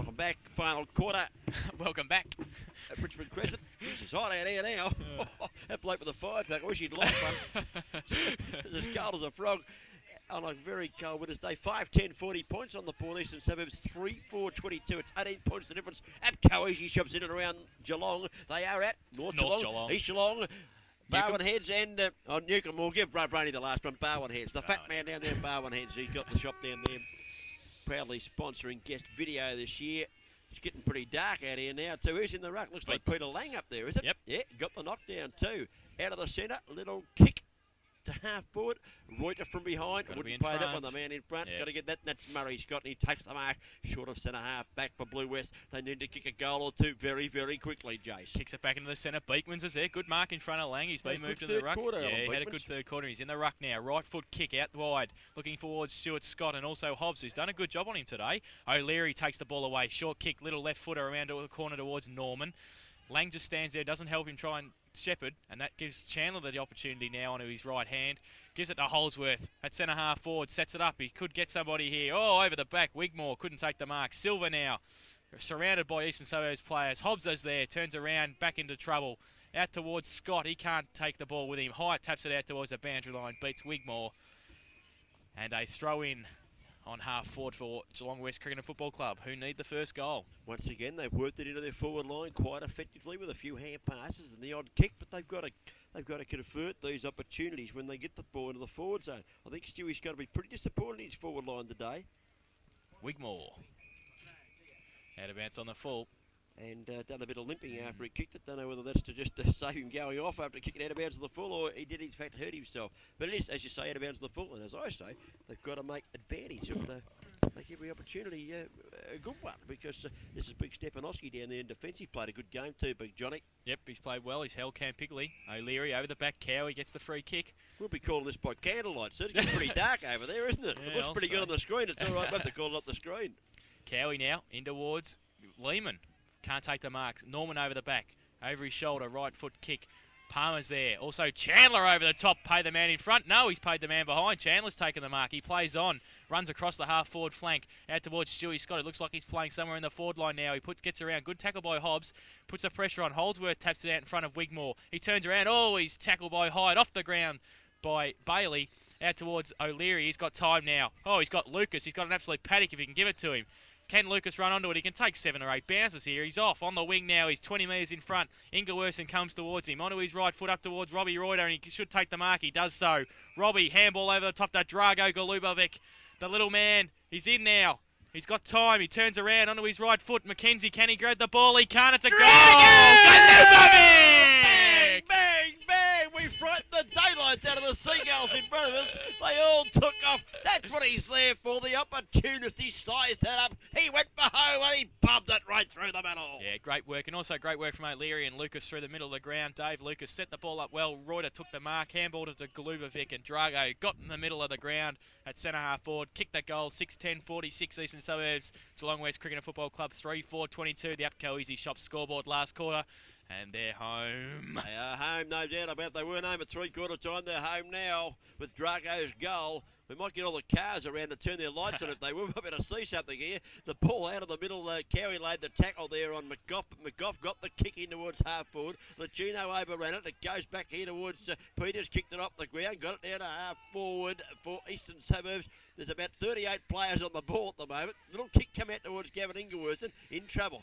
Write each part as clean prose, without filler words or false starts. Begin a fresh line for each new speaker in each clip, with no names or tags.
Welcome back. Final quarter.
Welcome back.
At Richmond Crescent. Jeez, it's hot out here now. That bloke with the fire truck. I wish he'd like one. It's as cold as a frog on a very cold winter's day. 5-10, 40 points on the Port Eastern Suburbs. 3-4, 22. It's 18 points the difference at Cohesion Shops in and around Geelong. They are at North Geelong, East Geelong, Barwon Heads and Newcombe. We'll give Brady the last one. Barwon Heads. The fat man down there, Barwon Heads. He's got the shop down there. Proudly sponsoring guest video this year. It's getting pretty dark out here now too. Who's in the ruck? Looks like Peter Lang up there, is it?
Yep.
Yeah, got the knockdown too. Out of the centre, little kick to half forward. Reuter from behind. Wouldn't play that one, the man in front.
Yep.
Got to get that. That's Murray Scott, and he takes the mark. Short of centre half, back for Blue West. They need to kick a goal or two very, very quickly, Jace.
Kicks it back into the centre. Beekman's is there. Good mark in front of Lang. He's been moved in the ruck.
Quarter,
yeah, he had a good third quarter. He's in the ruck now. Right foot kick out wide. Looking towards Stuart Scott and also Hobbs, who's done a good job on him today. O'Leary takes the ball away. Short kick, little left footer around to the corner towards Norman. Lang just stands there, doesn't help him try and shepherd, and that gives Chandler the opportunity now onto his right hand. Gives it to Holsworth at centre half forward, sets it up. He could get somebody here. Oh, over the back. Wigmore couldn't take the mark. Silver now, surrounded by Eastern Suburbs players. Hobbs is there, turns around, back into trouble. Out towards Scott. He can't take the ball with him. Hyatt taps it out towards the boundary line, beats Wigmore. And a throw in on half forward for Geelong West Cricket and Football Club, who need the first goal.
Once again, they've worked it into their forward line quite effectively with a few hand passes and the odd kick, but they've got to convert these opportunities when they get the ball into the forward zone. I think Stewie's going to be pretty disappointed in his forward line today.
Wigmore. Out of bounds on the full.
And done a bit of limping after he kicked it. Don't know whether that's to just save him going off after kicking out of bounds to the full, or he did in fact hurt himself. But it is, as you say, out of bounds to the full, and as I say, they've got to make advantage of make every opportunity a good one, because this is Big Stepanowski down there in defence. He played a good game too, Big Johnny.
Yep, he's played well. He's held Cam Pigley. O'Leary over the back. Cowie gets the free kick.
We'll be calling this by candlelight, so it's getting pretty dark over there, isn't it?
Yeah,
It looks pretty good on the screen. It's all right, we'll have to call it up the screen.
Cowie now in towards Lehman. Can't take the marks. Norman over the back. Over his shoulder. Right foot kick. Palmer's there. Also Chandler over the top. Pay the man in front. No, he's paid the man behind. Chandler's taken the mark. He plays on. Runs across the half forward flank. Out towards Stewie Scott. It looks like he's playing somewhere in the forward line now. He gets around. Good tackle by Hobbs. Puts the pressure on. Holdsworth taps it out in front of Wigmore. He turns around. Oh, he's tackled by Hyde. Off the ground by Bailey. Out towards O'Leary. He's got time now. Oh, he's got Lucas. He's got an absolute paddock if he can give it to him. Can Lucas run onto it? He can take 7 or 8 bounces here. He's off on the wing now. He's 20 metres in front. Ingleworth comes towards him. Onto his right foot up towards Robbie Reuter, and he should take the mark. He does so. Robbie, handball over the top to Drago Golubovic. The little man, he's in now. He's got time. He turns around onto his right foot. McKenzie, can he grab the ball? He can't. It's a goal! Golubovic!
Bang, bang, bang! We frightened the daylights out of the seagulls in front of us. They all took off. That's what he's there for, the opportunist. He sized that up. He went for home and he bombed it right through the middle.
Yeah, great work. And also great work from O'Leary and Lucas through the middle of the ground. Dave Lucas set the ball up well. Reuter took the mark. Handballed it to Golubovic, and Drago got in the middle of the ground at centre half forward. Kicked that goal. 6-10, 46 Eastern Suburbs. Geelong West Cricket and Football Club 3-4-22. The Upco Easy Shop scoreboard last quarter. And they're home.
They are home, no doubt about. They weren't home at three-quarter time. They're home now with Drago's goal. We might get all the cars around to turn their lights on if they will. We'll be able to see something here. The ball out of the middle. Cowie laid the tackle there on McGough. McGough got the kick in towards half forward. Lugino overran it. It goes back here towards Peters. Kicked it off the ground. Got it down to half forward for Eastern Suburbs. There's about 38 players on the ball at the moment. Little kick come out towards Gavin Ingleworth. In trouble.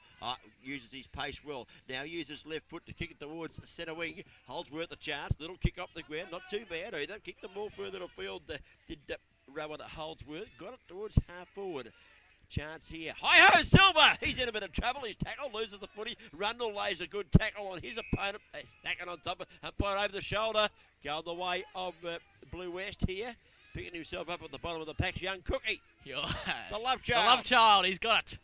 Uses his pace well. Now uses left foot to kick it towards centre wing. Holdsworth a chance. Little kick off the ground. Not too bad either. Kicked the ball further afield. Did Rowan Holdsworth. Got it towards half forward. Chance here. Hi-ho, Silver! He's in a bit of trouble. His tackle loses the footy. Rundle lays a good tackle on his opponent. Stacking on top of umpire over the shoulder. Going the way of Blue West here. Picking himself up at the bottom of the pack. Young Cookie. The love child.
The love child. He's got it.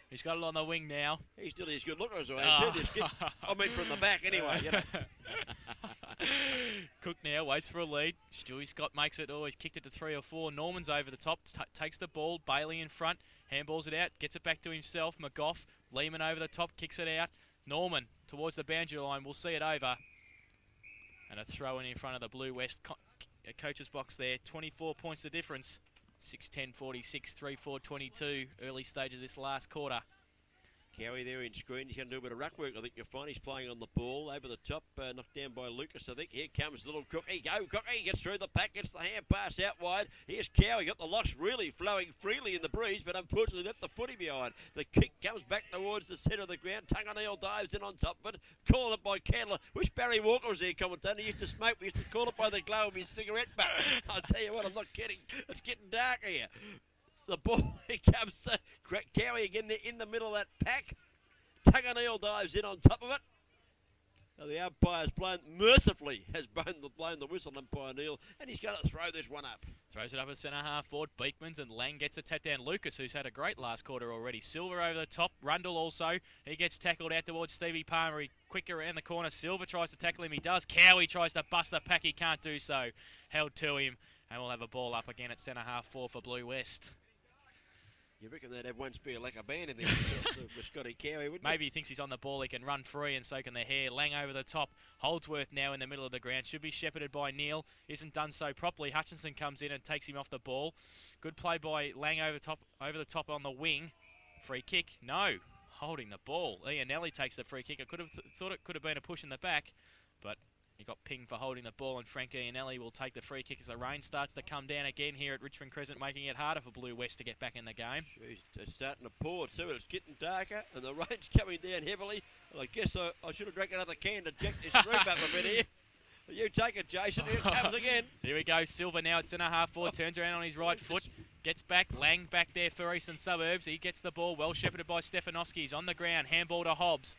He's got it on the wing now.
He's still as good looker as I am too. I mean from the back anyway. You know.
Cook now waits for a lead. Stewie Scott makes it. Oh, he's kicked it to 3 or 4. Norman's over the top. Takes the ball. Bailey in front. Handballs it out. Gets it back to himself. McGough. Lehman over the top. Kicks it out. Norman towards the boundary line. We'll see it over. And a throw in front of the Blue West coach's box there. 24 points the difference. 6-10, 46, 3-4, 22. Early stage of this last quarter.
Cowie there in screen. He's going to do a bit of ruck work. I think you'll find he's playing on the ball. Over the top, knocked down by Lucas. I think here comes little Cookie. Go, Cookie. Gets through the pack. Gets the hand pass out wide. Here's Cowie. Got the locks really flowing freely in the breeze, but unfortunately left the footy behind. The kick comes back towards the centre of the ground. Tunganeel dives in on top of it. Calling it by Candler. Wish Barry Walker was here, commentator. He used to smoke. We used to call it by the glow of his cigarette butt. I'll tell you what, I'm not kidding. It's getting dark here. The ball, here comes Cowie again. They're in the middle of that pack. Tunganeel dives in on top of it. Now the umpire's mercifully has blown the whistle, umpire Neil, and he's going to throw this one up.
Throws it up at centre half forward. Beekmans and Lang gets a tap down. Lucas, who's had a great last quarter already. Silver over the top. Rundle also. He gets tackled out towards Stevie Palmer. He quick around the corner. Silver tries to tackle him. He does. Cowie tries to bust the pack. He can't do so. Held to him. And we'll have a ball up again at centre half forward for Blue West.
You reckon they'd have one spear like a band in there for Scotty Cowie, wouldn't
Maybe he thinks he's on the ball, he can run free, and so can the hair. Lang over the top. Holdsworth now in the middle of the ground. Should be shepherded by Neil. Isn't done so properly. Hutchinson comes in and takes him off the ball. Good play by Lang over the top on the wing. Free kick. No. Holding the ball. Ianelli takes the free kick. I could have thought it could have been a push in the back, but he got pinged for holding the ball, and Frank Ianelli will take the free kick as the rain starts to come down again here at Richmond Crescent, making it harder for Blue West to get back in the game.
Jeez, it's starting to pour too. It's getting darker, and the rain's coming down heavily. Well, I guess I should have drank another can to jack this roof up a bit here. You take it, Jason. Here it comes again.
Here we go. Silver now at centre half forward. Turns around on his right foot. Gets back. Lang back there for Eastern Suburbs. He gets the ball. Well shepherded by Stefanowski. He's on the ground. Handball to Hobbs.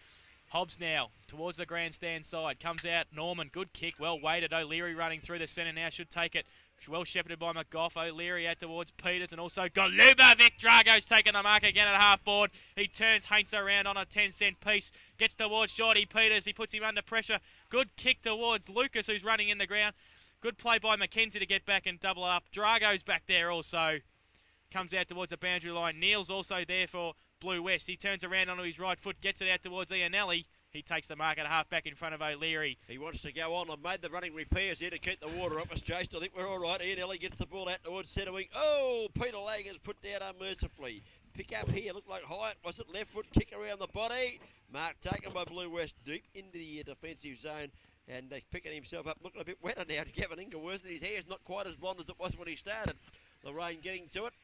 Hobbs now towards the grandstand side. Comes out. Norman. Good kick. Well weighted. O'Leary running through the centre now. Should take it. Well shepherded by McGough. O'Leary out towards Peters, and also Golubovic. Drago's taking the mark again at half forward. He turns Haints around on a 10-cent piece. Gets towards Shorty Peters. He puts him under pressure. Good kick towards Lucas, who's running in the ground. Good play by McKenzie to get back and double up. Drago's back there also. Comes out towards the boundary line. Neil's also there for Blue West. He turns around onto his right foot. Gets it out towards Ianelli. He takes the mark at half back in front of O'Leary.
He wants to go on. I've made the running repairs here to keep the water up. Jason, I think we're all right. Ianelli gets the ball out towards centre wing. Oh, Peter Lager's put down unmercifully. Pick up here, looked like Hyatt. Was it left foot kick around the body? Mark taken by Blue West deep into the defensive zone, and picking himself up, looking a bit wetter now to Gavin Ingleworth. His hair's not quite as blonde as it was when he started. The rain getting to it.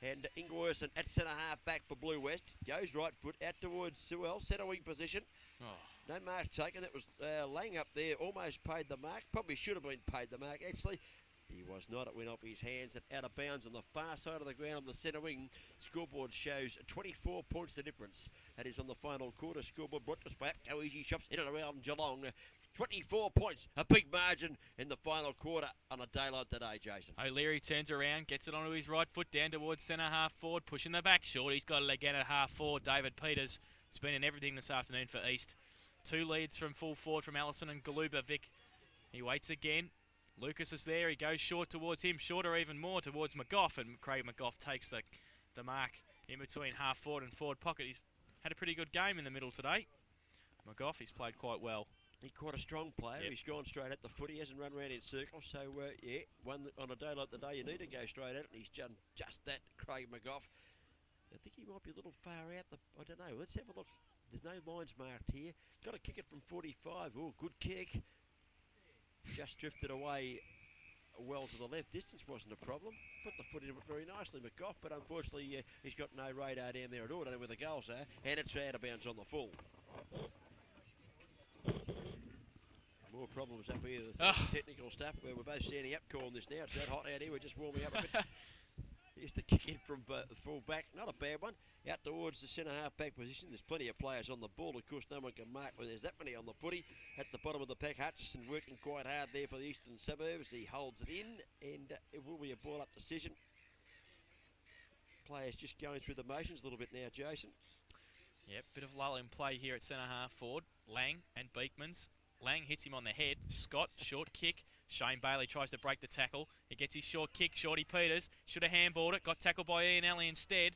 And Ingleworth at centre half back for Blue West. Goes right foot out towards Sewell, centre wing position.
Oh.
No mark taken. It was Lang up there, almost paid the mark. Probably should have been paid the mark, actually. He was not. It went off his hands and out of bounds on the far side of the ground on the centre wing. Scoreboard shows 24 points the difference. That is on the final quarter. Scoreboard brought to us by Go Easy Shops in and around Geelong. 24 points, a big margin in the final quarter on a day like today, Jason.
O'Leary turns around, gets it onto his right foot, down towards centre half forward, pushing the back short. He's got it again at half forward. David Peters has been in everything this afternoon for East. 2 leads from full forward from Allison and Golubovic. He waits again. Lucas is there. He goes short towards him, shorter even more towards McGough, and Craig McGough takes the mark in between half forward and forward pocket. He's had a pretty good game in the middle today. McGough, he's played quite well.
He's quite a strong player. Yep. He's gone straight at the foot. He hasn't run around in circles. So, yeah, on a day like today, you need to go straight at it. And he's done just that, Craig McGough. I think he might be a little far out. I don't know. Let's have a look. There's no lines marked here. Got to kick it from 45. Oh, good kick. Just drifted away well to the left. Distance wasn't a problem. Put the foot into it very nicely, McGough. But unfortunately, he's got no radar down there at all. I don't know where the goals are. And it's out of bounds on the full. More problems up here with technical stuff where we're both standing up calling this now. It's that hot out here, we're just warming up a bit. Here's the kick in from full back, not a bad one. Out towards the centre half back position. There's plenty of players on the ball. Of course, no one can mark when there's that many on the footy. At the bottom of the pack, Hutchison working quite hard there for the Eastern Suburbs. He holds it in, and it will be a ball up decision. Players just going through the motions a little bit now, Jason.
Yep, bit of lull in play here at centre half forward. Lang and Beekmans. Lang hits him on the head. Scott, short kick. Shane Bailey tries to break the tackle. He gets his short kick. Shorty Peters should have handballed it. Got tackled by Ianelli instead.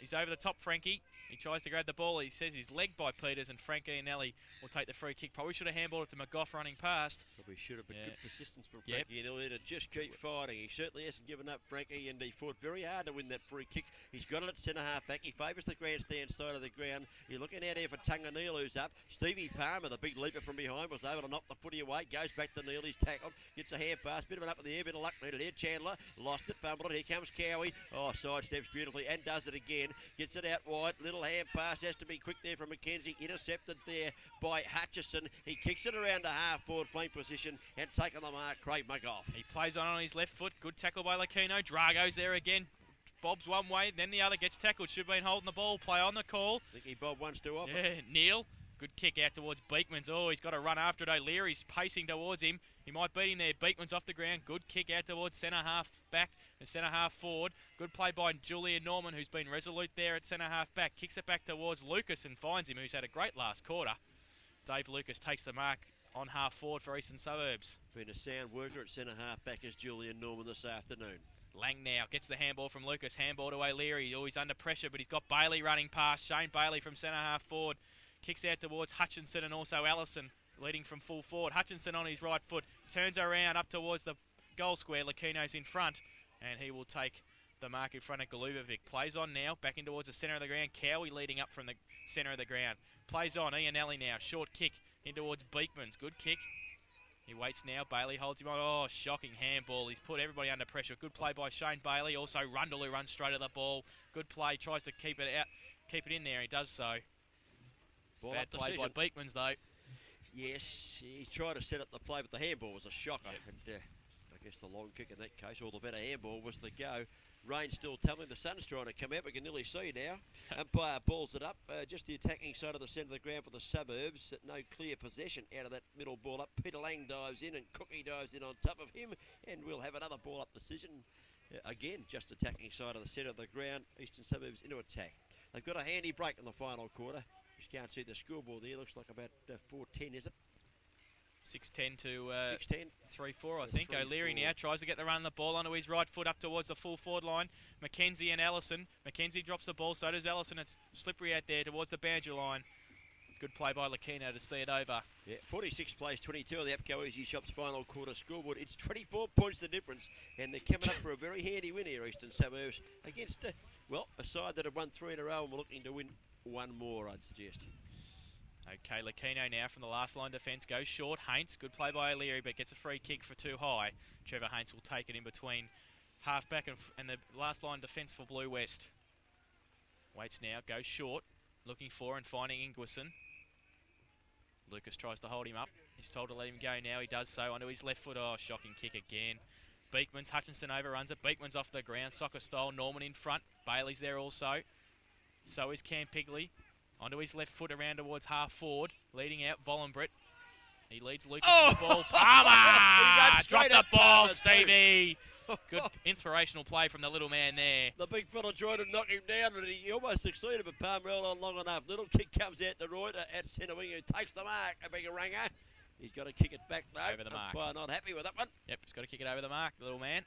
He's over the top, Frankie. He tries to grab the ball. He says he's legged by Peters, and Frank Iannelli will take the free kick. Probably should have handballed it to McGough running past.
Probably should have, but good persistence from
Yep.
Frankie Iannelli to just keep fighting. He certainly hasn't given up, Frankie, and he fought very hard to win that free kick. He's got it at centre half back. He favours the grandstand side of the ground. You're looking out here for Tunga Neal, who's up. Stevie Palmer, the big leaper from behind, was able to knock the footy away. Goes back to Neal. He's tackled. Gets a hand pass. Bit of an up in the air. Bit of luck needed here. Chandler lost it. Fumbled it. Here comes Cowie. Oh, sidesteps beautifully and does it again. Gets it out wide. Little hand pass. Has to be quick there from McKenzie. Intercepted there by Hutchison. He kicks it around to half forward flank position and taking the mark, Craig McGough.
He plays on his left foot. Good tackle by Lucchino. Drago's there again. Bob's one way, then the other gets tackled. Should have been holding the ball. Play on the call.
I think he bobbed once too often.
Yeah, Neal. Good kick out towards Beekmans. Oh, he's got to run after it. O'Leary's pacing towards him. He might beat him there. Beekman's off the ground. Good kick out towards centre half back and centre half forward. Good play by Julian Norman, who's been resolute there at centre half back. Kicks it back towards Lucas and finds him, who's had a great last quarter. Dave Lucas takes the mark on half forward for Eastern Suburbs.
Been a sound worker at centre half back as Julian Norman this afternoon.
Lang now gets the handball from Lucas. Handball to O'Leary. Oh, he's under pressure, but he's got Bailey running past. Shane Bailey from centre half forward. Kicks out towards Hutchinson and also Allison leading from full forward. Hutchinson on his right foot. Turns around up towards the goal square. Lucchino's in front and he will take the mark in front of Galubovic. Plays on now. Back in towards the centre of the ground. Cowie leading up from the centre of the ground. Plays on. Iannelli now. Short kick in towards Beekmans. Good kick. He waits now. Bailey holds him on. Oh, shocking handball. He's put everybody under pressure. Good play by Shane Bailey. Also Rundle, who runs straight at the ball. Good play. Tries to keep it out. Keep it in there. He does so.
Ball
Bad play by Beekmans though.
Yes, he tried to set up the play, but the handball was a shocker. Yep. And I guess the long kick in that case, or the better handball, was the go. Rain still tumbling. The sun's trying to come out. We can nearly see now. Umpire balls it up. Just the attacking side of the centre of the ground for the Suburbs. No clear possession out of that middle ball up. Peter Lang dives in and Cookie dives in on top of him. And we'll have another ball up decision. Again, just attacking side of the centre of the ground. Eastern Suburbs into attack. They've got a handy break in the final quarter. Just can't see the scoreboard there. Looks like about 4:10, is it?
6:10 to
6:10.
3-4, I think. O'Leary now tries to get the run of the ball onto his right foot up towards the full forward line. McKenzie and Allison. McKenzie drops the ball, so does Allison. It's slippery out there towards the boundary line. Good play by Lucchino to see it over. Yeah,
46 plays 22 on the Apco Easy Shops final quarter scoreboard. It's 24 points the difference, and they're coming up for a very handy win here, Eastern Suburbs, against, a side that have won 3 in a row and we're looking to win 1 more, I'd suggest.
Okay, Lucchino now from the last line defence goes short. Haints, good play by O'Leary, but gets a free kick for too high. Trevor Haints will take it in between halfback and the last line defence for Blue West. Waits now, goes short, looking for and finding Ingwerson. Lucas tries to hold him up. He's told to let him go now. He does so onto his left foot. Oh, shocking kick again. Beekmans, Hutchinson overruns it. Beekmans off the ground, soccer style. Norman in front. Bailey's there also. So is Cam Pigley. Onto his left foot around towards half forward. Leading out Vollenbrett. He leads Lucas to the ball. Palmer! Drop the ball, Stevie! Good inspirational play from the little man there.
The big fella tried to knock him down, and he almost succeeded, but Palmer held on long enough. Little kick comes out to Reuter at centre wing, who takes the mark. A big ranger. He's got to kick it back, though.
Over the mark.
Not happy with that one.
Yep, he's got to kick it over the mark, the little man.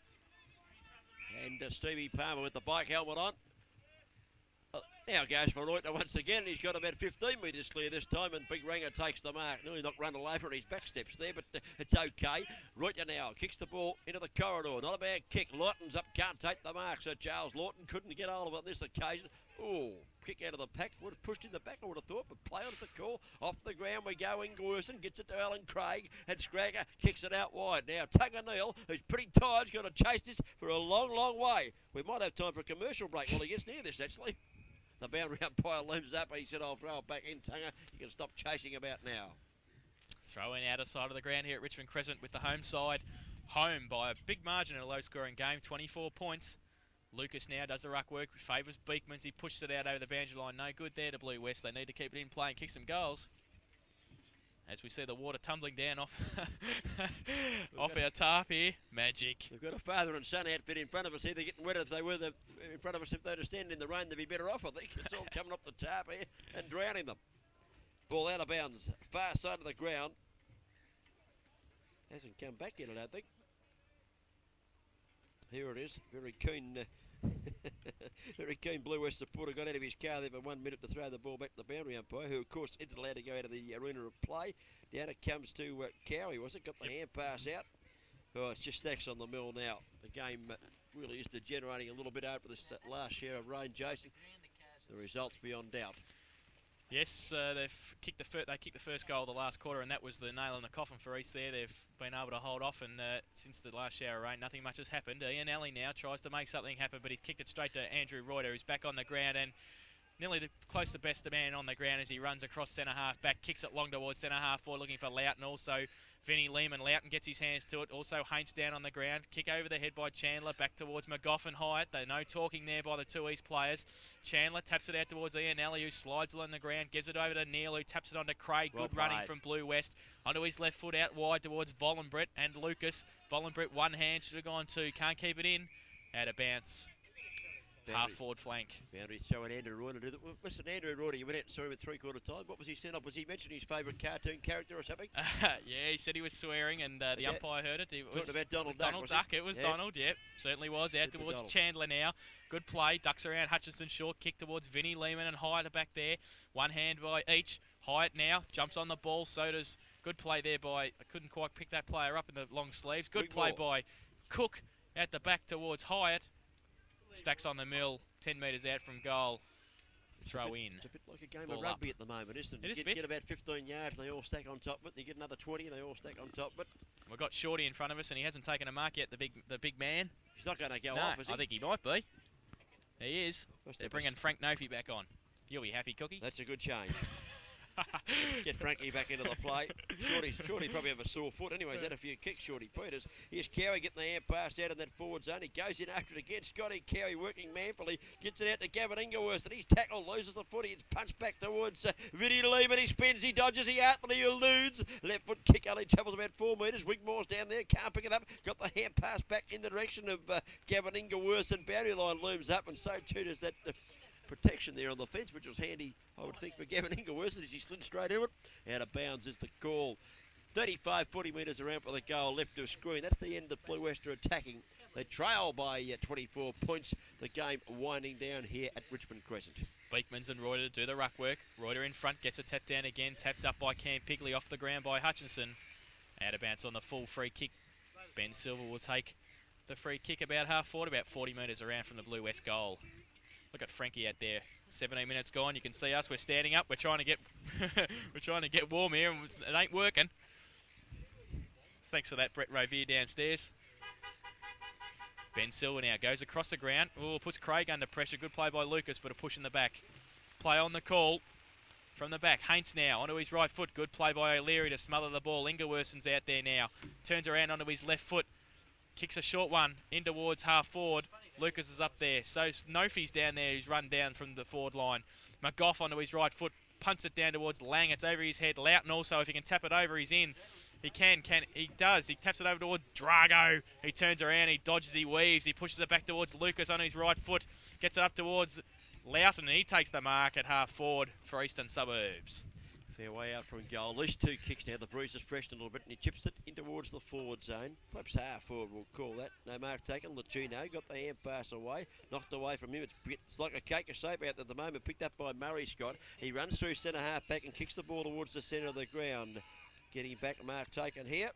And Stevie Palmer with the bike helmet on. Now goes for Reuter once again. He's got about 15 metres clear this time, and Big Ranger takes the mark. Nearly knocked Rundle over his back steps there, but it's okay. Reuter now kicks the ball into the corridor. Not a bad kick. Lawton's up, can't take the mark, so Charles Lawton couldn't get hold of it on this occasion. Oh, kick out of the pack. Would have pushed in the back, I would have thought, but play on the call. Off the ground we go. Ingwerson gets it to Alan Craig, and Scragger kicks it out wide. Now Tunga Neal, who's pretty tired, is going to chase this for a long, long way. We might have time for a commercial break while he gets near this, actually. The boundary umpire looms up. He said, I'll throw it back in, Tunga. You can stop chasing about now.
Throw in out of side of the ground here at Richmond Crescent with the home side home by a big margin in a low-scoring game, 24 points. Lucas now does the ruck work, favours Beekmans. He pushes it out over the boundary line. No good there to Blue West. They need to keep it in play and kick some goals. As we see the water tumbling down off off our tarp here. Magic.
We've got a father and son outfit in front of us here. They're getting wetter if they were in front of us. If they were standing in the rain, they'd be better off, I think. It's all coming off the tarp here and drowning them. Ball out of bounds. Far side of the ground. Hasn't come back yet, I don't think. Here it is. Very keen Very keen Blue West supporter got out of his car there for 1 minute to throw the ball back to the boundary umpire, who of course isn't allowed to go out of the arena of play. Down it comes to Cowie, was it? Got the hand pass out. Oh, it's just stacks on the mill now. The game really is degenerating a little bit over this last share of rain, Jason. The result's beyond doubt.
Yes, they've kicked they kicked the first goal of the last quarter, and that was the nail in the coffin for East there. They've been able to hold off, and since the last shower of rain, nothing much has happened. Ian Alley now tries to make something happen, but he's kicked it straight to Andrew Reuter, who's back on the ground, and nearly close to best man on the ground as he runs across centre-half back, kicks it long towards centre-half forward, looking for Loughton. Also, Vinnie Lehman. Loughton gets his hands to it. Also, Haints down on the ground. Kick over the head by Chandler. Back towards McGough and Hyatt. There's no talking there by the two East players. Chandler taps it out towards Ian Alley, who slides along the ground. Gives it over to Neil, who taps it onto Craig. Good running from Blue West. Onto his left foot out wide towards Vollenbrett and Lucas. Vollenbrett, one hand. Should have gone two. Can't keep it in. Out of bounce. Half forward flank.
Boundary showing Andrew Reuter. Listen, Andrew Reuter, you went out and saw him at three-quarter time. What was he sent up? Was he mentioning his favourite cartoon character or something?
Yeah, he said he was swearing, and the umpire heard it. It was
about Donald Duck.
Donald Duck. It was Donald, yep. Certainly was. Out towards Chandler now. Good play. Ducks around Hutchinson short. Kick towards Vinnie Lehman and Hyatt are back there. One hand by each. Hyatt now jumps on the ball. So does. Good play there by. I couldn't quite pick that player up in the long sleeves. Good play by Cook out the back towards Hyatt. Stacks on the mill. 10 metres out from goal. Throw in.
It's a bit like a game of rugby at the moment, isn't it? You get about 15 yards and they all stack on top of it. You get another 20 and they all stack on top of it.
We've got Shorty in front of us and he hasn't taken a mark yet, the big man.
He's not going to go off, is he?
I think he might be. He is. They're bringing Frank Nofi back on. You'll be happy, Cookie.
That's a good change. Get Frankie back into the play. Shorty probably have a sore foot. Anyway, he's had a few kicks, Shorty Peters. Here's Cowie getting the hand passed out in that forward zone. He goes in after it again. Scotty Cowie working manfully. Gets it out to Gavin Ingleworth. And he's tackled, loses the foot. He's punched back towards Vinnie Lehman. He spins, he dodges, he he eludes. Left foot kick only travels about 4 metres. Wigmore's down there, can't pick it up. Got the hand pass back in the direction of Gavin Ingleworth. And boundary line looms up, and so too does that protection there on the fence, which was handy, I would think, for Gavin Ingleworth as he slid straight into it. Out of bounds is the call. 35-40 metres around for the goal, left of screen. That's the end of Blue West are attacking. They trail by 24 points. The game winding down here at Richmond Crescent.
Beekmans and Reuter do the ruck work. Reuter in front, gets a tap down again, tapped up by Cam Pigley, off the ground by Hutchinson. Out of bounds on the full free kick. Ben Silver will take the free kick about half forward, about 40 metres around from the Blue West goal. Look at Frankie out there. 17 minutes gone. You can see us. We're standing up. We're trying to get warm here, and it ain't working. Thanks for that, Brett Rovier downstairs. Ben Silver now goes across the ground. Oh, puts Craig under pressure. Good play by Lucas, but a push in the back. Play on the call from the back. Haints now onto his right foot. Good play by O'Leary to smother the ball. Ingleworth's out there now. Turns around onto his left foot. Kicks a short one in towards half forward. Lucas is up there. So Nofi's down there. He's run down from the forward line. McGough onto his right foot. Punts it down towards Lang. It's over his head. Loughton also, if he can tap it over, he's in. He can. He does. He taps it over towards Drago. He turns around. He dodges. He weaves. He pushes it back towards Lucas on his right foot. Gets it up towards Loughton, and he takes the mark at half forward for Eastern Suburbs.
Fair way out from goal. At least 2 kicks now. The breeze has freshened a little bit, and he chips it in towards the forward zone. Perhaps half forward, we'll call that. No mark taken. Lacino got the hand pass away. Knocked away from him. It's like a cake of soap out there at the moment. Picked up by Murray Scott. He runs through centre half back and kicks the ball towards the centre of the ground. Getting back, mark taken here.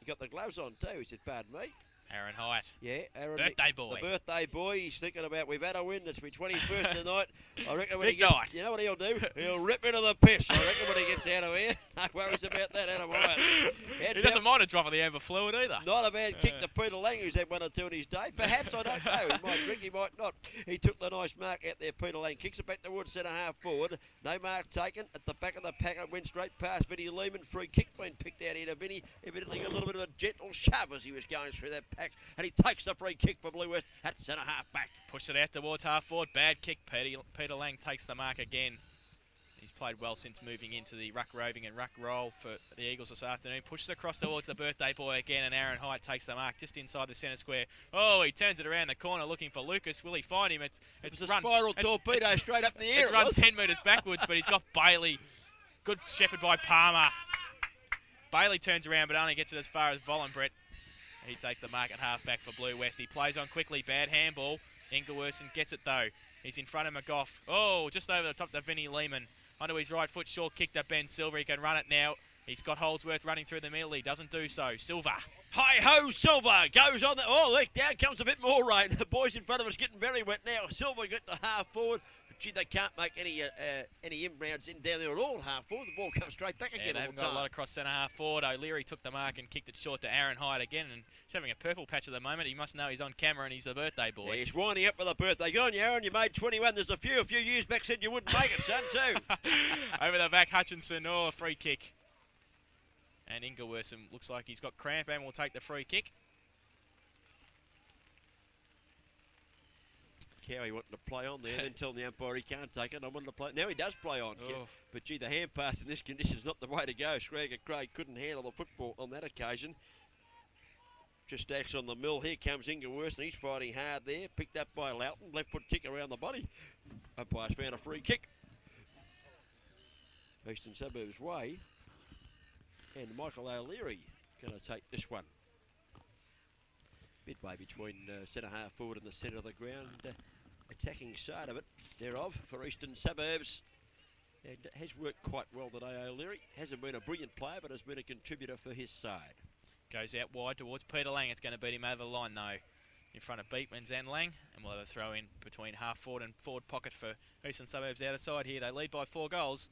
He got the gloves on too. He said, pardon me.
Aaron Hyatt.
Yeah, Aaron.
Birthday boy.
The birthday boy. He's thinking about, we've had a win. It's my 21st tonight. I reckon when
Big
he gets,
night.
you know what he'll do? He'll rip into the piss. I reckon when he gets out of here. No worries about that, Adam Hyatt.
He doesn't mind a drop of the amber fluid either.
Not a bad kick to Peter Lang, who's had 1 or 2 in his day. Perhaps, I don't know. He might drink, he might not. He took the nice mark out there, Peter Lang. Kicks it back towards centre half forward. No mark taken. At the back of the pack, it went straight past Vinnie Lehman. Free kick been picked out here to Vinnie. Evidently got a little bit of a gentle shove as he was going through that pack. And he takes the free kick for Blue West at centre half back.
Push it out towards half forward. Bad kick. Peter Lang takes the mark again. He's played well since moving into the ruck roving and ruck roll for the Eagles this afternoon. Pushes across towards the birthday boy again, and Aaron Hyatt takes the mark just inside the centre square. Oh, he turns it around the corner looking for Lucas. Will he find him? It's
a spiral torpedo straight up in the air.
It's run 10 metres backwards, but he's got Bailey. Good shepherd by Palmer. Bailey turns around, but only gets it as far as Vollenbrett. He takes the mark at half back for Blue West. He plays on quickly. Bad handball. Ingleworson gets it though. He's in front of McGough. Oh, just over the top to Vinnie Lehman. Onto his right foot, short kick to Ben Silver. He can run it now. He's got Holdsworth running through the middle. He doesn't do so. Silver.
Hi-ho, Silver goes on the... Oh, look, down comes a bit more rain. The boys in front of us getting very wet now. Silver get to half forward. But gee, they can't make any inroads in down there at all half forward. The ball comes straight back again.
They haven't got a lot across centre half forward. O'Leary took the mark and kicked it short to Aaron Hyde again. And he's having a purple patch at the moment. He must know he's on camera and he's the birthday boy.
Yeah, he's winding up for the birthday. Go on, you, Aaron. You made 21. There's a few years back said you wouldn't make it, son, too.
Over the back, Hutchinson. Oh, a free kick. And Ingleworson looks like he's got cramp and will take the free kick.
Cowie wanting to play on there, then telling the umpire he can't take it. I wanted to play. Now he does play on.
Oh.
But gee, the hand pass in this condition is not the way to go. Scragger Craig couldn't handle the football on that occasion. Just acts on the mill. Here comes Ingleworth, and he's fighting hard there. Picked up by Loughton. Left foot kick around the body. Umpire's found a free kick. Eastern Suburbs way. And Michael O'Leary going to take this one. Midway between centre half forward and the centre of the ground. Attacking side of it, thereof, for Eastern Suburbs. And has worked quite well today, O'Leary. Hasn't been a brilliant player, but has been a contributor for his side. Goes out wide towards Peter Lang. It's going to beat him over the line, though. In front of Beatmans and Lang. And we'll have a throw in between half forward and forward pocket for Eastern Suburbs outer side here. They lead by 4 goals.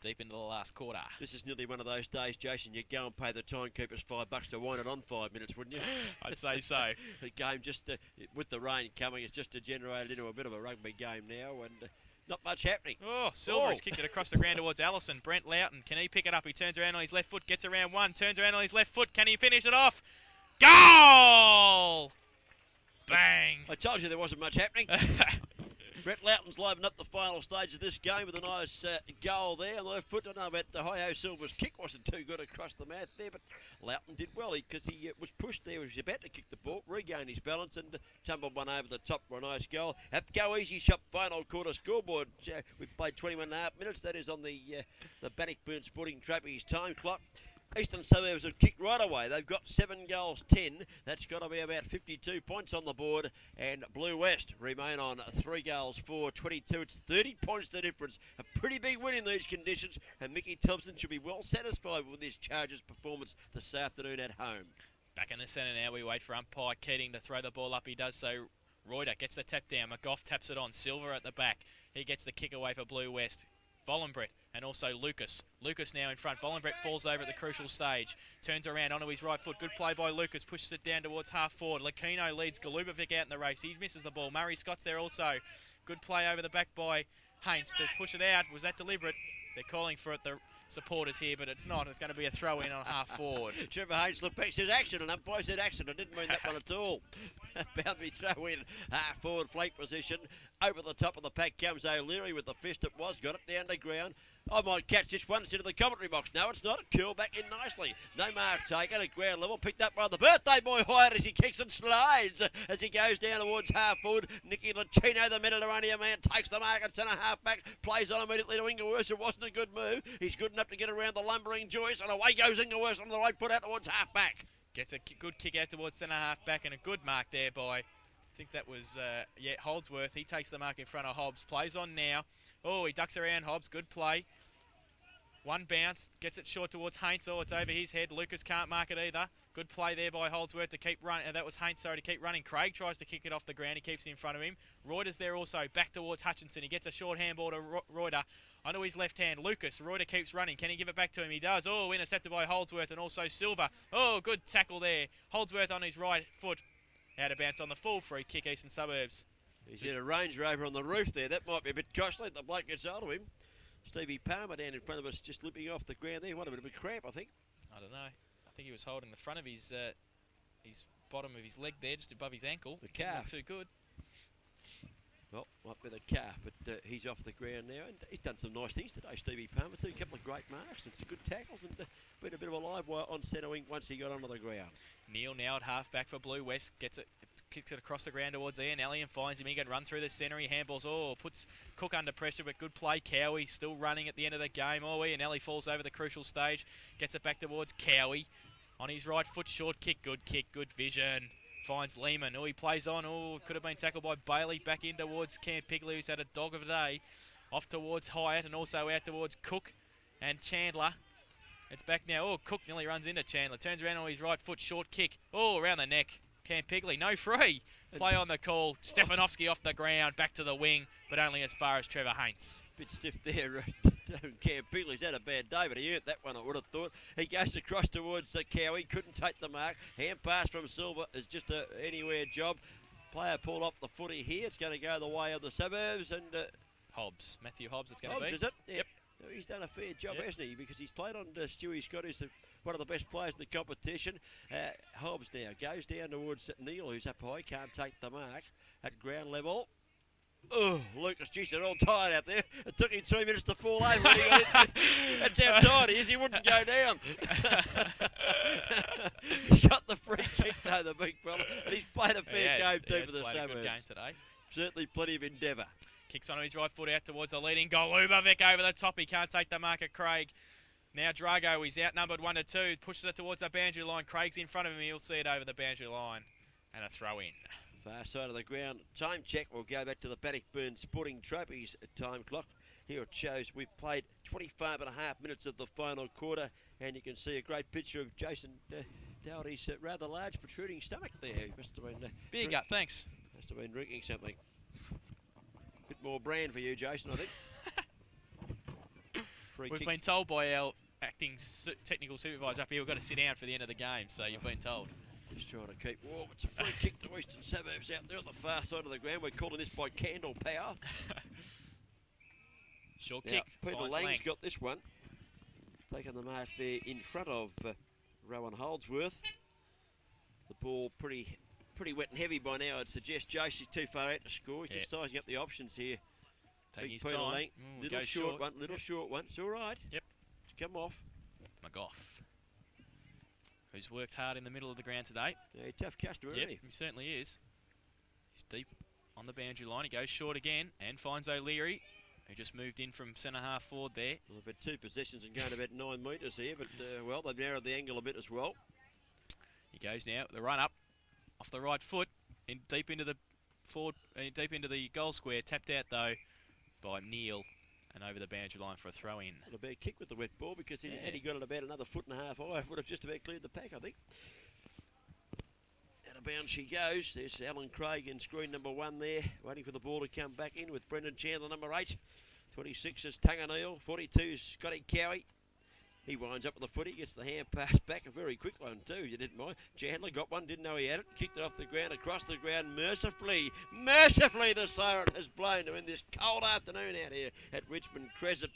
Deep into the last quarter. This is nearly one of those days, Jason, you'd go and pay the timekeepers $5 to wind it on 5 minutes, wouldn't you?
I'd say so.
The game just, with the rain coming, it's just degenerated into a bit of a rugby game now, and not much happening.
Oh, Silver has kicked it across the ground towards Allison. Brent Loughton, can he pick it up? He turns around on his left foot, gets around one, turns around on his left foot. Can he finish it off? Goal! Bang!
I told you there wasn't much happening. Brett Loughton's livened up the final stage of this game with a nice goal there on the left foot. I don't know about the Hi-Ho Silver's kick wasn't too good across the mouth there, but Loughton did well because he was pushed there. He was about to kick the ball, regain his balance and tumbled one over the top for a nice goal. Have to go easy shop final quarter scoreboard. We've played 21 and a half minutes. That is on the Bannockburn Sporting Trophies time clock. Eastern Suburbs have kicked right away. They've got 7 goals, 10. That's got to be about 52 points on the board. And Blue West remain on 3 goals, 4, 22. It's 30 points the difference. A pretty big win in these conditions. And Mickey Thompson should be well satisfied with his Chargers performance this afternoon at home.
Back in the centre now. We wait for umpire Keating to throw the ball up. He does so. Reuter gets the tap down. McGough taps it on. Silver at the back. He gets the kick away for Blue West. Vollenbrett and also Lucas. Lucas now in front. Vollenbrett falls over at the crucial stage. Turns around onto his right foot. Good play by Lucas. Pushes it down towards half forward. Lakino leads Galubovic out in the race. He misses the ball. Murray Scott's there also. Good play over the back by Haynes to push it out. Was that deliberate? They're calling for it, the supporters here, but it's not. It's going to be a throw in on half forward.
Trevor Haynes looked back, says action, and umpire said action. I didn't mean that one at all. Boundary throw in, half forward flank position. Over the top of the pack comes O'Leary with the fist it was. Got it down to ground. I might catch this one into the commentary box. No, it's not. It curled back in nicely. No mark taken at ground level. Picked up by the birthday boy Hyatt as he kicks and slides as he goes down towards half forward. Nicky Latino, the Mediterranean man, takes the mark at centre half back. Plays on immediately to Ingleworth. It wasn't a good move. He's good enough to get around the lumbering Joyce. And away goes Ingleworth on the right foot out towards half back.
Gets a good kick out towards centre half back and a good mark there by, I think that was, Holdsworth. He takes the mark in front of Hobbs. Plays on now. Oh, he ducks around Hobbs. Good play. One bounce, gets it short towards Haynes. Oh, it's over his head. Lucas can't mark it either. Good play there by Holdsworth to keep running. That was Haynes, sorry, to keep running. Craig tries to kick it off the ground. He keeps it in front of him. Reuter's there also. Back towards Hutchinson. He gets a short handball to Reuter. Onto his left hand. Lucas. Reuter keeps running. Can he give it back to him? He does. Oh, intercepted by Holdsworth and also Silver. Oh, good tackle there. Holdsworth on his right foot. Out of bounce on the full free kick, Eastern Suburbs.
He's hit a Range Rover on the roof there. That might be a bit costly. The bloke gets hold of him. Stevie Palmer down in front of us, just limping off the ground there. What a bit of a cramp, I think.
I don't know. I think he was holding the front of his bottom of his leg there, just above his ankle.
The calf.
Not too good.
Well, might be the calf, but he's off the ground now. And he's done some nice things today, Stevie Palmer, too. A couple of great marks and some good tackles. And been a bit of a live wire on centre wing once he got onto the ground.
Neil now at half back for Blue West. Gets it. Kicks it across the ground towards Ian Alley and finds him. He can run through the centre. He handballs. Oh, puts Cook under pressure, but good play. Cowie still running at the end of the game. Oh, Ian Alley falls over the crucial stage. Gets it back towards Cowie. On his right foot, short kick. Good vision. finds Lehman. Oh, he plays on. Oh, could have been tackled by Bailey. Back in towards Camp Pigley, who's had a dog of a day. Off towards Hyatt and also out towards Cook and Chandler. It's back now. Oh, Cook nearly runs into Chandler. Turns around on his right foot. Short kick. Oh, around the neck. Camp Pigley. No free. Play on the call. Stefanovski off the ground. Back to the wing, but only as far as Trevor Haints.
Bit stiff there. Cam Pigley's had a bad day, but he earned that one, I would have thought. He goes across towards Cowie. Couldn't take the mark. Hand pass from Silver is just a anywhere job. Player pulled off the footy here. It's going to go the way of the suburbs. And
Hobbs. Matthew Hobbs it's going to be.
Hobbs, is it?
Yep.
He's done a fair job, hasn't he? Because he's played on Stewie Scott, who's one of the best players in the competition. Hobbs now goes down towards Neil, who's up high, can't take the mark at ground level. Oh, Lucas, geez, they're all tired out there. It took him 3 minutes to fall over. That's how tired he is. He wouldn't go down. He's got the free kick, though, the big fella. And he's played a fair game, too, for the
Suburbs.
Suburbs.
Good game today.
Certainly plenty of endeavour.
Kicks on his right foot out towards the leading goal. Ubervic over the top. He can't take the mark at Craig. Now Drago, he's outnumbered 1-2. Pushes it towards the boundary line. Craig's in front of him. He'll see it over the boundary line. And a throw in.
Far side of the ground. Time check. We'll go back to the Bannockburn Sporting Trophies time clock. Here it shows we've played 25 and a half minutes of the final quarter. And you can see a great picture of Jason Dougherty's rather large protruding stomach there. He must have been...
Big up, thanks.
Must have been drinking something. Bit more brand for you, Jason, I think.
We've been told by our acting technical supervisor up here we've got to sit down for the end of the game, so you've been told.
Just trying to keep warm. It's a free kick to Western Suburbs out there on the far side of the ground. We're calling this by candle power.
Short
now,
kick.
Peter Lang's got this one. Taking the mark there in front of Rowan Holdsworth. The ball pretty wet and heavy by now. I'd suggest Josie's too far out to score. He's just sizing up the options here.
Taking his
Peter
time.
Lang. Little short one, little short one. It's all right.
Yep.
It's come off.
McGough, who's worked hard in the middle of the ground today.
Yeah, tough customer, isn't he?
He certainly is. He's deep on the boundary line. He goes short again and finds O'Leary, who just moved in from centre half forward there.
Well, they've had 2 possessions and going about 9 metres here, but well, they've narrowed the angle a bit as well.
He goes now, the run up off the right foot, in deep into the forward, deep into the goal square. Tapped out though by Neil, and over the boundary line for a throw in.
A bad kick with the wet ball because had he got it about another 1.5 foot high, would have just about cleared the pack, I think. Out of bounds she goes. There's Alan Craig in screen number 1 there, waiting for the ball to come back in with Brendan Chandler, number 8. 26 is Tunga Neal. 42 is Scotty Cowie. He winds up with the footy, gets the hand pass back, a very quick one too, you didn't mind. Chandler got one, didn't know he had it, kicked it off the ground, across the ground, mercifully the siren has blown to end this cold afternoon out here at Richmond Crescent.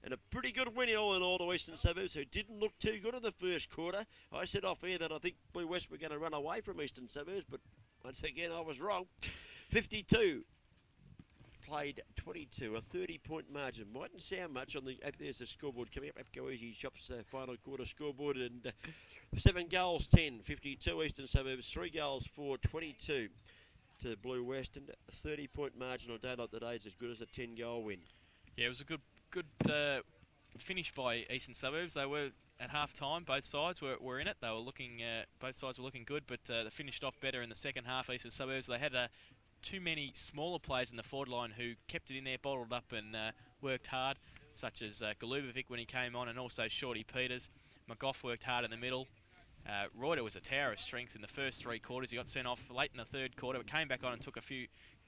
And a pretty good win all in all to Western Suburbs, who didn't look too good in the first quarter. I said off air that I think Blue West were going to run away from Eastern Suburbs, but once again I was wrong. 52. Played 22, a 30-point margin. Mightn't sound much on the... There's the scoreboard coming up. Go Easy Shops final quarter scoreboard. And 7 goals, 10. 52 Eastern Suburbs. 3 goals, 4. 22 to Blue West. And a 30-point margin on a day like today is as good as a 10-goal win.
Yeah, it was a good finish by Eastern Suburbs. They were at half-time. Both sides were in it. They were looking... both sides were looking good, but they finished off better in the second half, Eastern Suburbs. They had too many smaller players in the forward line who kept it in there, bottled up and worked hard, such as Galubovic when he came on, and also Shorty Peters. McGough worked hard in the middle. Reuter was a tower of strength in the first 3 quarters. He got sent off late in the third quarter, but came back on and took a few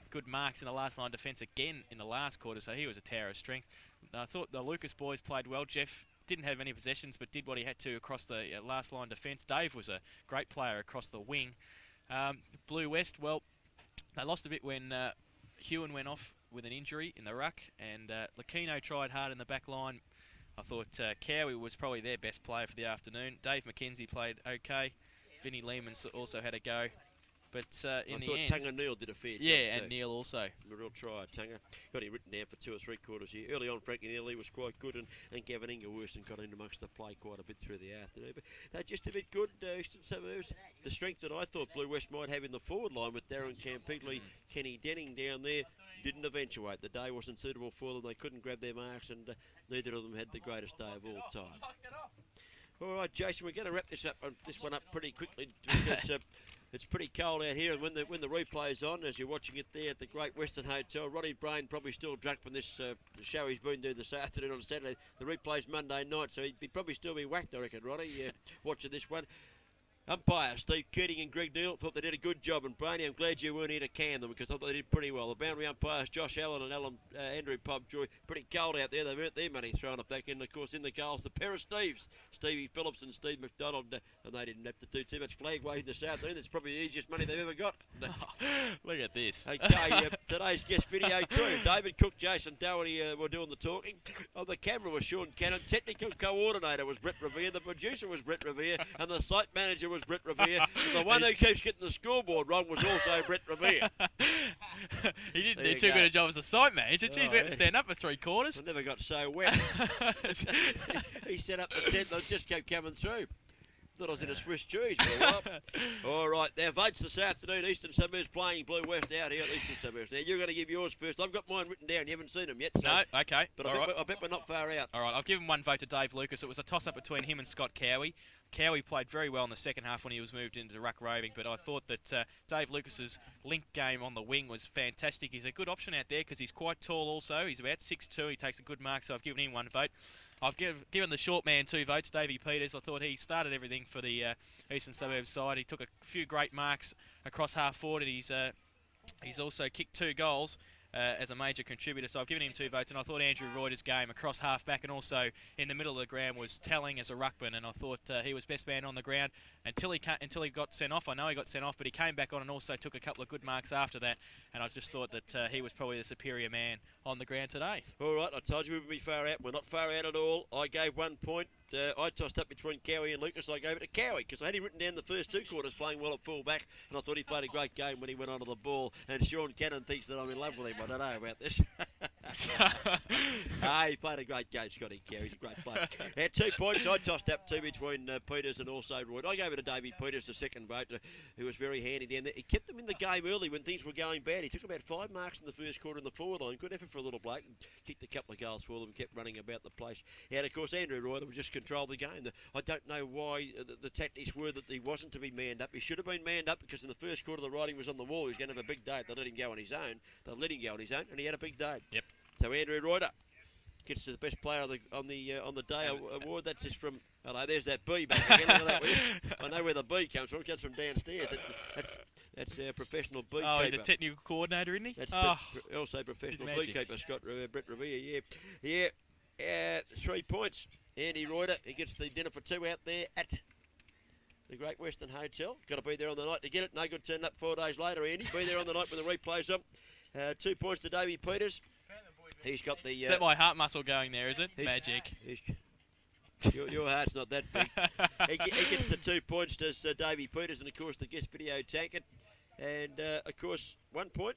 good marks in the last line defence again in the last quarter, so he was a tower of strength. I thought the Lucas boys played well. Jeff didn't have any possessions, but did what he had to across the last line defence. Dave was a great player across the wing. Blue West, well, they lost a bit when Hewan went off with an injury in the ruck, and Lucchino tried hard in the back line. I thought Cowie was probably their best player for the afternoon. Dave McKenzie played okay. Vinnie Lehman also had a go. But in the end...
I thought Tunga Neal did a fair job.
Yeah, and Neil also.
A real try, Tunga. Got him written down for 2 or 3 quarters here. Early on, Frankie Neely was quite good, and Gavin Ingerworson got in amongst the play quite a bit through the afternoon. But they're just a bit good, Eastern Suburbs. The strength that I thought Blue West might have in the forward line with Darren Campigley, Kenny Denning down there, didn't eventuate. The day wasn't suitable for them. They couldn't grab their marks, and neither of them had the greatest day of all time. All right, Jason, we're going to wrap this one up pretty quickly because It's pretty cold out here, and when the replay's on, as you're watching it there at the Great Western Hotel, Roddy Brain probably still drunk from this show he's been doing this afternoon on Saturday. The replay's Monday night, so he'd probably still be whacked, I reckon, Roddy, watching this one. Umpire Steve Keating and Greg Neal thought they did a good job, and Brainy, I'm glad you weren't here to can them because I thought they did pretty well. The boundary umpires Josh Allen and Andrew Pobjoy, pretty cold out there. They've earned their money throwing it back in. Of course, in the goals, the pair of Steves, Stevie Phillips and Steve McDonald, and they didn't have to do too much flag waving this afternoon. That's probably the easiest money they've ever got.
Look at this.
Okay, today's guest video crew, David Cook, Jason Doherty were doing the talking. On the camera was Sean Cannon, technical coordinator was Brett Revere, the producer was Brett Revere, and the site manager was Brett Revere. The one who keeps getting the scoreboard wrong was also Brett Revere.
He didn't do too good a job as the site manager. Jeez, we had to stand up for 3 quarters.
I never got so wet. He set up the tent, they just kept coming through. Thought I was in a Swiss cheese for a while. All right, now votes this afternoon. Eastern Suburbs playing Blue West out here at Eastern Suburbs. Now, you're going to give yours first. I've got mine written down. You haven't seen them yet. So,
no, okay.
But I bet we're not far out.
All right, I've given one vote to Dave Lucas. It was a toss-up between him and Scott Cowie. Cowie played very well in the second half when he was moved into ruck roving, but I thought that Dave Lucas's link game on the wing was fantastic. He's a good option out there because he's quite tall also. He's about 6'2". He takes a good mark, so I've given him one vote. I've given the short man 2 votes, Davey Peters. I thought he started everything for the Eastern Suburbs side. He took a few great marks across half forward, and he's also kicked 2 goals as a major contributor. So I've given him 2 votes, and I thought Andrew Reuter's game across half back and also in the middle of the ground was telling as a ruckman, and I thought he was best man on the ground until he got sent off. I know he got sent off, but he came back on and also took a couple of good marks after that, and I just thought that he was probably the superior man on the ground today.
All right, I told you we would be far out. We're not far out at all. I gave 1 point. I tossed up between Cowie and Lucas. I gave it to Cowie because I had him written down the first 2 quarters playing well at full back, and I thought he played a great game when he went onto the ball. And Sean Cannon thinks that I'm in love with him. I don't know about this. He played a great game, Scotty Cowie. He's a great player. At 2 points, I tossed up 2 between Peters and also Roy. I gave it to Davey Peters, the second vote, who was very handy down there. He kept them in the game early when things were going bad. He took about 5 marks in the first quarter in the forward line. Good effort for a little bloke. Kicked a couple of goals for them and kept running about the place. And, of course, Andrew Roy would just control the game. I don't know why the tactics were that he wasn't to be manned up. He should have been manned up because in the first quarter the writing was on the wall. He was going to have a big day. They let him go on his own. They let him go on his own, and he had a big day.
Yep.
So Andrew Reuter gets to the best player on the day award. That's just from. Hello, there's that B back again. Look at that, will you? I know where the B comes from. It comes from downstairs. That's our professional beekeeper.
Oh, he's a technical coordinator, isn't he?
That's also professional beekeeper, Scott Brett Revere. Yeah. 3 points. Andy Reuter, he gets the dinner for 2 out there at the Great Western Hotel. Got to be there on the night to get it. No good turning up 4 days later, Andy. Be there on the night when the replay's on. 2 points to Davey Peters. He's got the...
is that my heart muscle going there, is it? Magic.
Your heart's not that big. he gets the 2 points to Davey Peters and, of course, the guest video tankard. And, of course, 1 point.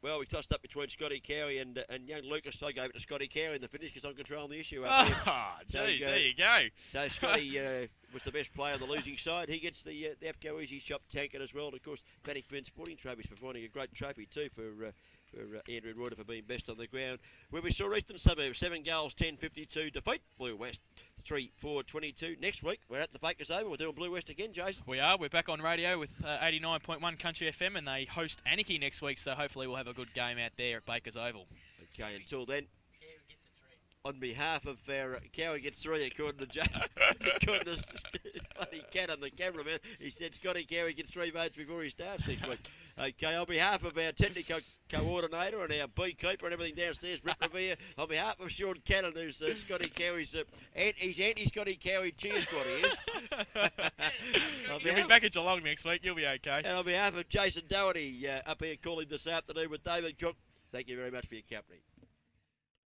Well, we tossed up between Scotty Cowie and young Lucas. I gave it to Scotty Cowie in the finish because I'm controlling the issue up there.
Jeez, there you go.
So Scotty was the best player on the losing side. He gets the APCO Easy Shop tankard as well. And, of course, Bannockburn Sporting Trophies providing a great trophy too for Andrew Reuter for being best on the ground. Where we saw Eastern Suburbs 7 goals, 10-52 defeat Blue West 3-4-22. Next week we're at the Bakers Oval. We're doing Blue West again, Jason.
We are. We're back on radio with 89.1 Country FM, and they host Anarchy next week. So hopefully we'll have a good game out there at Bakers Oval.
Okay. Until then. On behalf of our Cowie gets 3 according to Joe, according to bloody cat on the cameraman, he said Scotty Cowie gets 3 votes before he starts next week. Okay, on behalf of our technical coordinator and our beekeeper and everything downstairs, Brett Revere, on behalf of Sean Cannon, who's Scotty Cowie's, he's anti-Scotty Cowie cheer squad, he is.
You'll be back at Geelong next week, you'll be okay.
And on behalf of Jason Doherty, up here calling this afternoon with David Cook, thank you very much for your company.